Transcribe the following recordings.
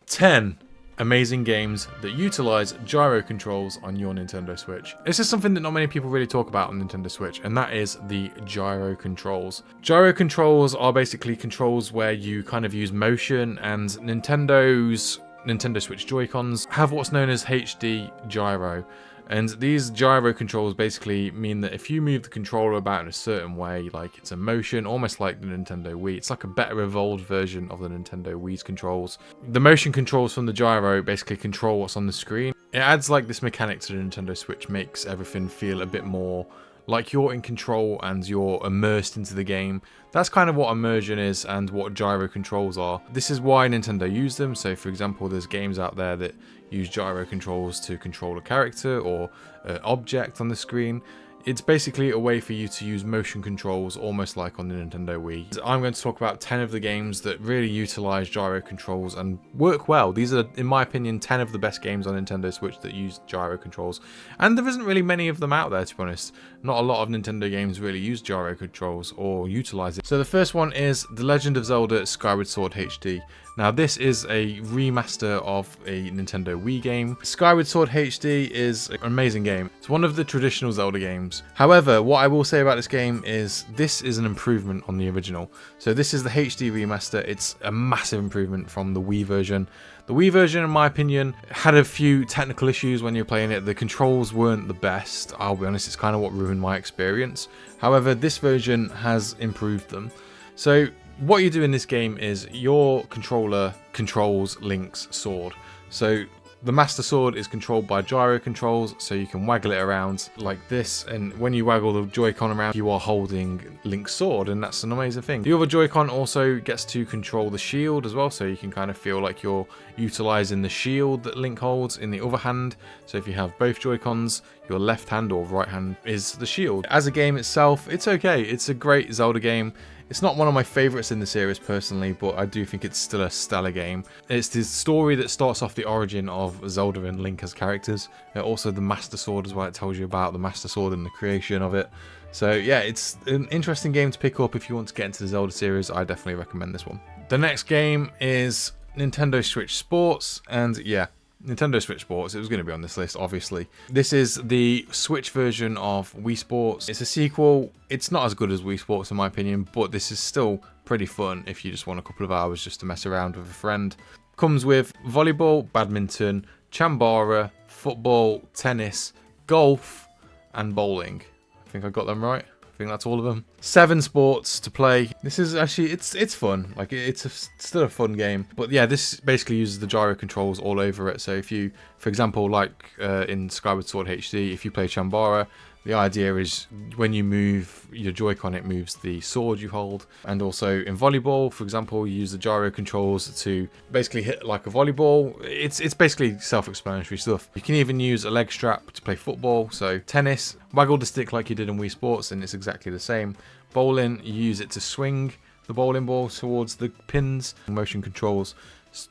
10 amazing games that utilize gyro controls on your Nintendo Switch. This is something that not many people really talk about on Nintendo Switch, and that is the gyro controls. Gyro controls are basically controls where you kind of use motion, and Nintendo Switch Joy-Cons have what's known as HD gyro. And these gyro controls basically mean that if you move the controller about in a certain way, like it's a motion, almost like the Nintendo Wii, it's like a better evolved version of the Nintendo Wii's controls. The motion controls from the gyro basically control what's on the screen. It adds like this mechanic to the Nintendo Switch, makes everything feel a bit more like you're in control and you're immersed into the game. That's kind of what immersion is and what gyro controls are. This is why Nintendo use them. So for example, there's games out there that use gyro controls to control a character or an object on the screen. It's basically a way for you to use motion controls almost like on the Nintendo Wii. I'm going to talk about 10 of the games that really utilize gyro controls and work well. These are, in my opinion, 10 of the best games on Nintendo Switch that use gyro controls. And there isn't really many of them out there, to be honest. Not a lot of Nintendo games really use gyro controls or utilize it. So the first one is The Legend of Zelda Skyward Sword HD. Now this is a remaster of a Nintendo Wii game. Skyward Sword HD is an amazing game. It's one of the traditional Zelda games. However, what I will say about this game is this is an improvement on the original. So this is the HD remaster. It's a massive improvement from the Wii version. The Wii version, in my opinion, had a few technical issues when you're playing it. The controls weren't the best. I'll be honest, it's kind of what ruined my experience. However, this version has improved them. So what you do in this game is your controller controls Link's sword. So the Master Sword is controlled by gyro controls, so you can waggle it around like this, and when you waggle the Joy-Con around, you are holding Link's sword, and that's an amazing thing. The other Joy-Con also gets to control the shield as well, so you can kind of feel like you're utilizing the shield that Link holds in the other hand. So if you have both Joy-Cons, your left hand or right hand is the shield. As a game itself, it's okay. It's a great Zelda game. It's not one of my favourites in the series personally, but I do think it's still a stellar game. It's the story that starts off the origin of Zelda and Link as characters. Also the Master Sword as well, it tells you about the Master Sword and the creation of it. So yeah, it's an interesting game to pick up if you want to get into the Zelda series. I definitely recommend this one. The next game is Nintendo Switch Sports, and yeah, Nintendo Switch Sports, it was going to be on this list, obviously. This is the Switch version of Wii Sports. It's a sequel. It's not as good as Wii Sports in my opinion, but this is still pretty fun if you just want a couple of hours just to mess around with a friend. Comes with volleyball, badminton, chambara, football, tennis, golf, and bowling. I think I got them right. I think that's all of them. 7 sports to play. This is actually, it's fun. Like, it's still a fun game. But yeah, this basically uses the gyro controls all over it. So if you, for example, like in Skyward Sword HD, if you play Chambara, the idea is when you move your Joy-Con, it moves the sword you hold. And also in volleyball, for example, you use the gyro controls to basically hit like a volleyball. It's basically self-explanatory stuff. You can even use a leg strap to play football. So tennis, waggle the stick like you did in Wii Sports, and it's exactly the same. Bowling, you use it to swing the bowling ball towards the pins. Motion controls.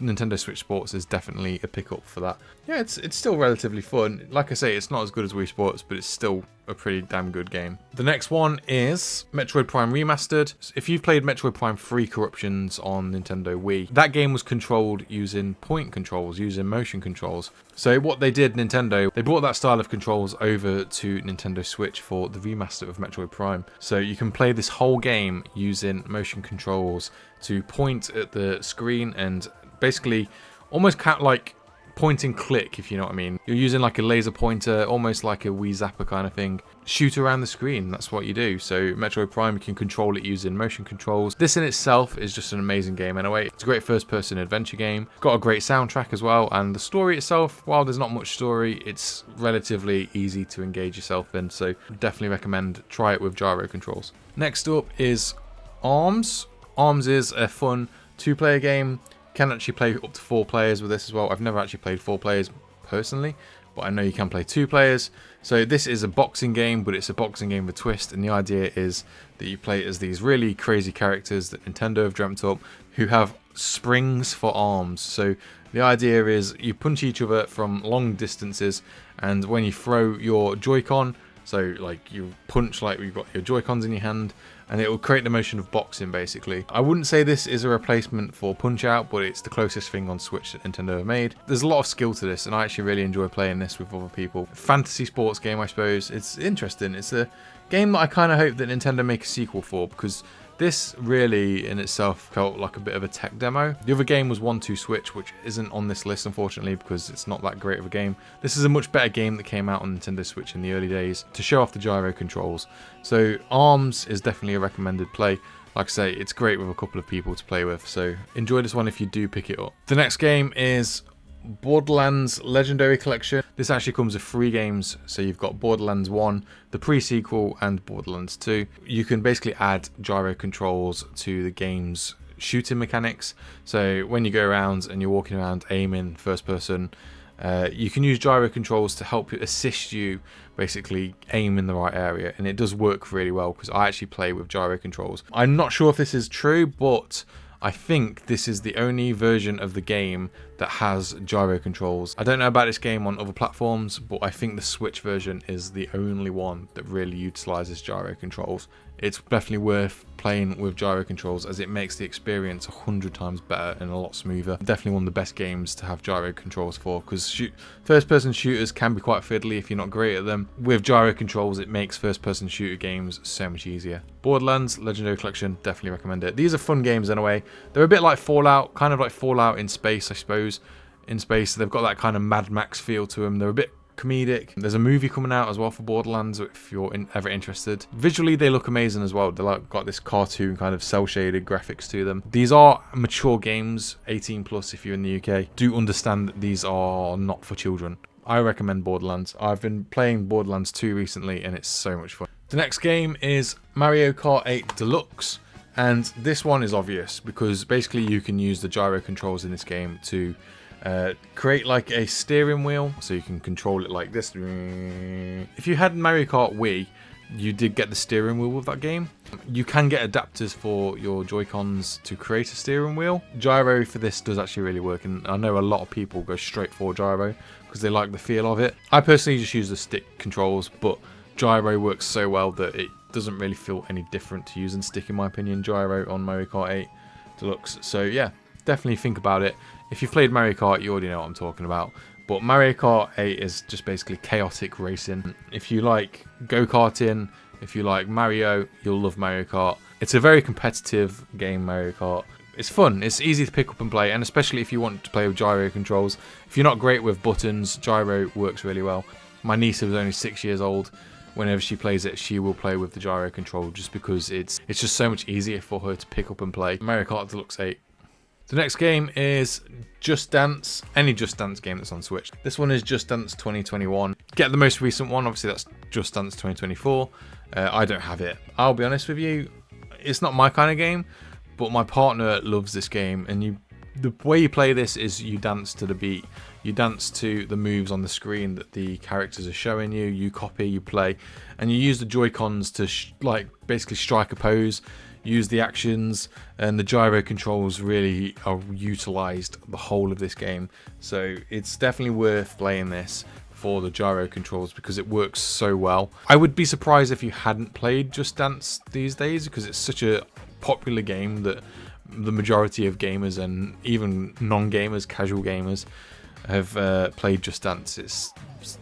Nintendo Switch Sports is definitely a pickup for that. Yeah, it's still relatively fun. Like I say, it's not as good as Wii Sports, but it's still a pretty damn good game. The next one is Metroid Prime Remastered. If you've played Metroid Prime 3 Corruptions on Nintendo Wii, that game was controlled using point controls, using motion controls. So what they did, Nintendo, they brought that style of controls over to Nintendo Switch for the remaster of Metroid Prime. So you can play this whole game using motion controls to point at the screen and basically almost like point and click, if you know what I mean. You're using like a laser pointer, almost like a Wii Zapper kind of thing. Shoot around the screen, that's what you do. So Metroid Prime, you can control it using motion controls. This in itself is just an amazing game anyway. It's a great first-person adventure game. Got a great soundtrack as well, and the story itself, while there's not much story, it's relatively easy to engage yourself in, so definitely recommend try it with gyro controls. Next up is ARMS. ARMS is a fun 2-player game. Can actually play up to 4 players with this as well. I've never actually played 4 players personally, but I know you can play 2 players. So this is a boxing game, but it's a boxing game with a twist, and the idea is that you play as these really crazy characters that Nintendo have dreamt up who have springs for arms. So the idea is you punch each other from long distances, and when you throw your Joy-Con, so like you punch like you've got your Joy-Cons in your hand, and it will create the motion of boxing basically. I wouldn't say this is a replacement for Punch-Out, but it's the closest thing on Switch that Nintendo have made. There's a lot of skill to this, and I actually really enjoy playing this with other people. Fantasy sports game, I suppose. It's interesting. It's a game that I kind of hope that Nintendo make a sequel for, because this really in itself felt like a bit of a tech demo. The other game was 1-2 Switch, which isn't on this list unfortunately because it's not that great of a game. This is a much better game that came out on Nintendo Switch in the early days to show off the gyro controls. So ARMS is definitely a recommended play. Like I say, it's great with a couple of people to play with, so enjoy this one if you do pick it up. The next game is Borderlands Legendary Collection. This actually comes with 3 games, so you've got Borderlands 1, the pre-sequel, and Borderlands 2. You can basically add gyro controls to the game's shooting mechanics, so when you go around and you're walking around aiming first person, you can use gyro controls to help assist you basically aim in the right area, and it does work really well because I actually play with gyro controls. I'm not sure if this is true, but I think this is the only version of the game that has gyro controls. I don't know about this game on other platforms, but I think the Switch version is the only one that really utilizes gyro controls. It's definitely worth playing with gyro controls as it makes the experience 100 times better and a lot smoother. Definitely one of the best games to have gyro controls for, because first-person shooters can be quite fiddly if you're not great at them. With gyro controls, it makes first-person shooter games so much easier. Borderlands Legendary Collection, definitely recommend it. These are fun games in a way. They're a bit like Fallout, kind of like Fallout in space, I suppose. In space, they've got that kind of Mad Max feel to them. They're a bit comedic. There's a movie coming out as well for Borderlands if you're ever interested. Visually they look amazing as well. They're like got this cartoon kind of cel shaded graphics to them. These are mature games, 18 plus if you're in the UK. Do understand that these are not for children. I recommend Borderlands. I've been playing Borderlands 2 recently and it's so much fun. The next game is Mario Kart 8 Deluxe, and this one is obvious because basically you can use the gyro controls in this game to create like a steering wheel, so you can control it like this. If you had Mario Kart Wii, you did get the steering wheel with that game. You can get adapters for your Joy-Cons to create a steering wheel. Gyro for this does actually really work, and I know a lot of people go straight for gyro because they like the feel of it. I personally just use the stick controls, but gyro works so well that it doesn't really feel any different to using stick in my opinion, gyro on Mario Kart 8 Deluxe. So yeah, definitely think about it. If you've played Mario Kart, you already know what I'm talking about. But Mario Kart 8 is just basically chaotic racing. If you like go-karting, if you like Mario, you'll love Mario Kart. It's a very competitive game, Mario Kart. It's fun, it's easy to pick up and play, and especially if you want to play with gyro controls. If you're not great with buttons, gyro works really well. My niece was only 6 years old. Whenever she plays it, she will play with the gyro control just because it's just so much easier for her to pick up and play. Mario Kart Deluxe 8. The next game is Just Dance, any Just Dance game that's on Switch. This one is Just Dance 2021. Get the most recent one, obviously that's Just Dance 2024. I don't have it. I'll be honest with you, it's not my kind of game, but my partner loves this game, and the way you play this is you dance to the beat. You dance to the moves on the screen that the characters are showing you. You copy, you play, and you use the Joy-Cons to basically strike a pose. Use the actions, and the gyro controls really are utilized the whole of this game, so it's definitely worth playing this for the gyro controls because it works so well. I would be surprised if you hadn't played Just Dance these days because it's such a popular game that the majority of gamers and even non-gamers, casual gamers, have played Just Dance.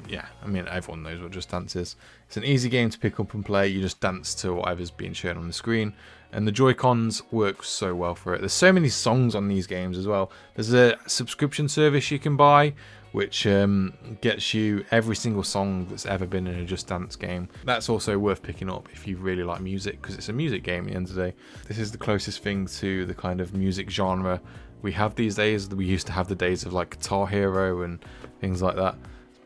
Yeah, I mean, everyone knows what Just Dance is. It's an easy game to pick up and play. You just dance to whatever's being shown on the screen, and the Joy-Cons work so well for it. There's so many songs on these games as well. There's a subscription service you can buy which gets you every single song that's ever been in a Just Dance game. That's also worth picking up if you really like music, because it's a music game at the end of the day. This is the closest thing to the kind of music genre we have these days. We used to have the days of like Guitar Hero and things like that,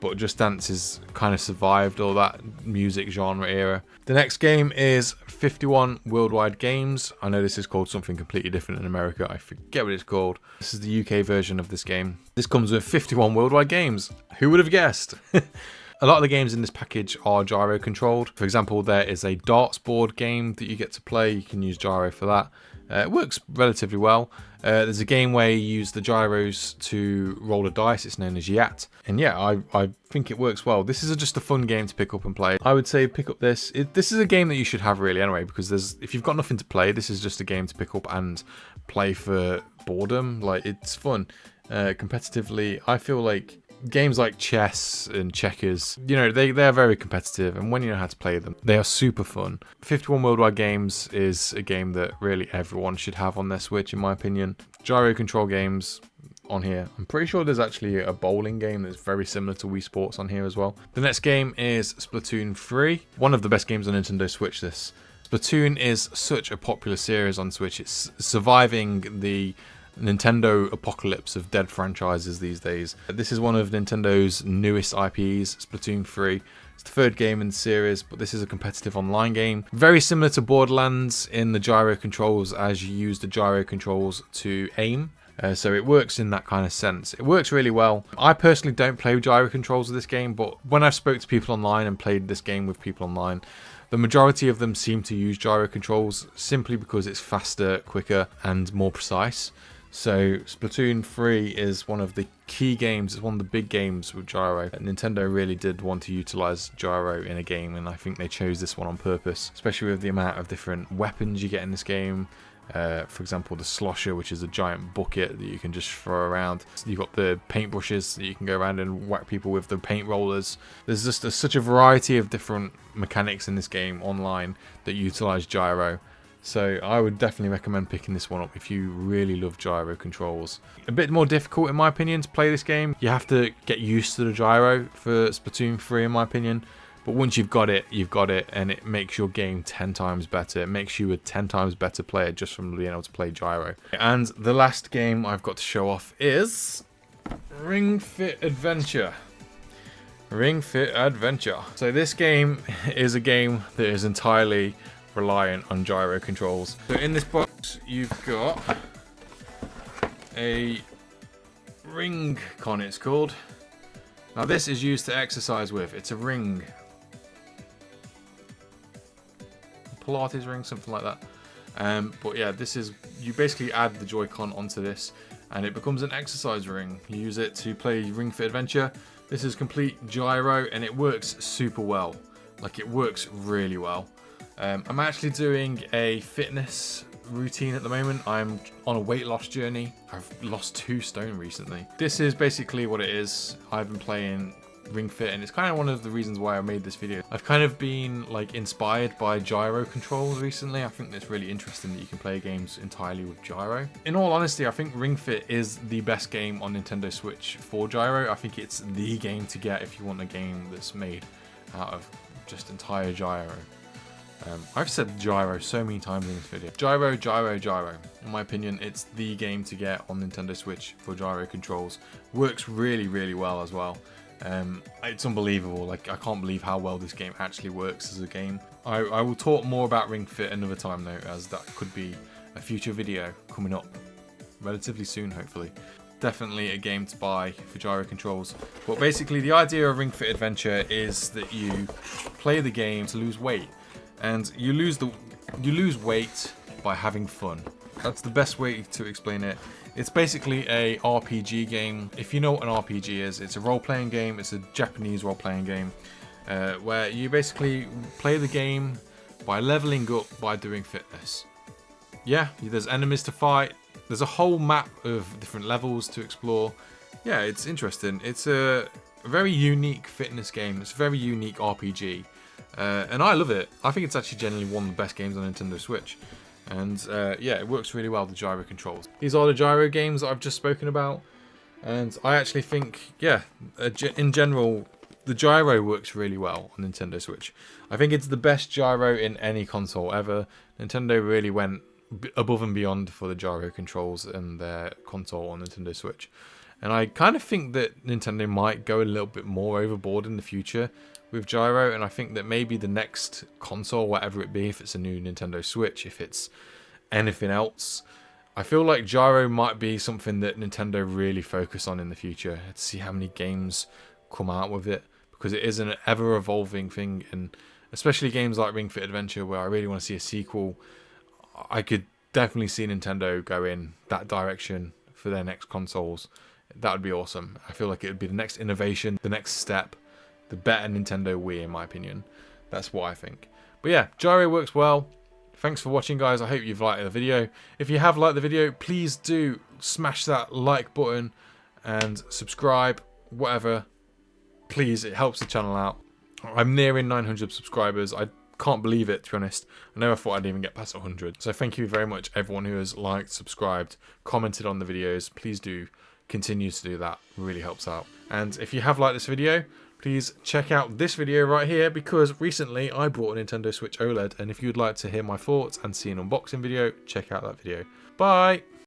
but Just Dance has kind of survived all that music genre era. The next game is 51 Worldwide Games. I know this is called something completely different in America. I forget what it's called. This is the UK version of this game. This comes with 51 Worldwide Games. Who would have guessed? A lot of the games in this package are gyro controlled. For example, there is a darts board game that you get to play. You can use gyro for that. It works relatively well. There's a game where you use the gyros to roll a dice. It's known as Yat. And yeah, I think it works well. This is just a fun game to pick up and play. I would say pick up this. This is a game that you should have really anyway, because if you've got nothing to play, this is just a game to pick up and play for boredom. Like, it's fun. Competitively, I feel like games like chess and checkers, you know, they're very competitive, and when you know how to play them, they are super fun. 51 Worldwide Games is a game that really everyone should have on their Switch, in my opinion. Gyro control games on here. I'm pretty sure there's actually a bowling game that's very similar to Wii Sports on here as well. The next game is Splatoon 3, one of the best games on Nintendo Switch. This Splatoon is such a popular series on Switch. It's surviving the Nintendo apocalypse of dead franchises these days. This is one of Nintendo's newest IPs, Splatoon 3. It's the third game in the series, but this is a competitive online game. Very similar to Borderlands in the gyro controls, as you use the gyro controls to aim. So it works in that kind of sense. It works really well. I personally don't play with gyro controls of this game, but when I've spoke to people online and played this game with people online, the majority of them seem to use gyro controls simply because it's faster, quicker, and more precise. So Splatoon 3 is one of the key games, it's one of the big games with gyro. Nintendo really did want to utilize gyro in a game, and I think they chose this one on purpose, especially with the amount of different weapons you get in this game. For example, the slosher, which is a giant bucket that you can just throw around. You've got the paintbrushes that you can go around and whack people with, the paint rollers. There's just such a variety of different mechanics in this game online that utilize gyro. So I would definitely recommend picking this one up if you really love gyro controls. A bit more difficult in my opinion to play this game. You have to get used to the gyro for Splatoon 3 in my opinion. But once you've got it, and it makes your game 10 times better. It makes you a 10 times better player just from being able to play gyro. And the last game I've got to show off is Ringfit Adventure. Ringfit Adventure. So this game is a game that is entirely reliant on gyro controls. So in this box you've got a ring con, it's called. Now this is used to exercise with. It's a ring. Pilates ring, something like that. But yeah, this is, you basically add the Joy-Con onto this and it becomes an exercise ring. You use it to play Ring Fit Adventure. This is complete gyro and it works super well. Like, it works really well. I'm actually doing a fitness routine at the moment. I'm on a weight loss journey. I've lost 2 stone recently. This is basically what it is. I've been playing Ring Fit, and it's kind of one of the reasons why I made this video. I've kind of been like inspired by gyro controls recently. I think it's really interesting that you can play games entirely with gyro. In all honesty, I think Ring Fit is the best game on Nintendo Switch for gyro. I think it's the game to get if you want a game that's made out of just entire gyro. I've said gyro so many times in this video. Gyro, gyro, gyro. In my opinion, it's the game to get on Nintendo Switch for gyro controls. Works really, really well as well. It's unbelievable. Like, I can't believe how well this game actually works as a game. I will talk more about Ring Fit another time though, as that could be a future video coming up relatively soon, hopefully. Definitely a game to buy for gyro controls. But basically, the idea of Ring Fit Adventure is that you play the game to lose weight. And you lose weight by having fun. That's the best way to explain it. It's basically a RPG game. If you know what an RPG is, it's a role-playing game. It's a Japanese role-playing game where you basically play the game by leveling up by doing fitness. Yeah, there's enemies to fight. There's a whole map of different levels to explore. Yeah, it's interesting. It's a very unique fitness game. It's a very unique RPG. And I love it. I think it's actually generally one of the best games on Nintendo Switch. And yeah, it works really well, the gyro controls. These are the gyro games that I've just spoken about. And I actually think, yeah, in general, the gyro works really well on Nintendo Switch. I think it's the best gyro in any console ever. Nintendo really went above and beyond for the gyro controls in their console on Nintendo Switch. And I kind of think that Nintendo might go a little bit more overboard in the future with gyro, and I think that maybe the next console, whatever it be, if it's a new Nintendo Switch, if it's anything else, I feel like gyro might be something that Nintendo really focus on in the future, to see how many games come out with it, because it is an ever-evolving thing, and especially games like Ring Fit Adventure, where I really want to see a sequel. I could definitely see Nintendo go in that direction for their next consoles. That would be awesome. I feel like it would be the next innovation, the next step, the better Nintendo Wii, in my opinion. That's what I think. But yeah, Gyro works well. Thanks for watching, guys. I hope you've liked the video. If you have liked the video, please do smash that like button and subscribe, whatever. Please, it helps the channel out. I'm nearing 900 subscribers. I can't believe it, to be honest. I never thought I'd even get past 100. So thank you very much, everyone who has liked, subscribed, commented on the videos. Please do continue to do that. It really helps out. And if you have liked this video, please check out this video right here, because recently I bought a Nintendo Switch OLED, and if you'd like to hear my thoughts and see an unboxing video, check out that video. Bye!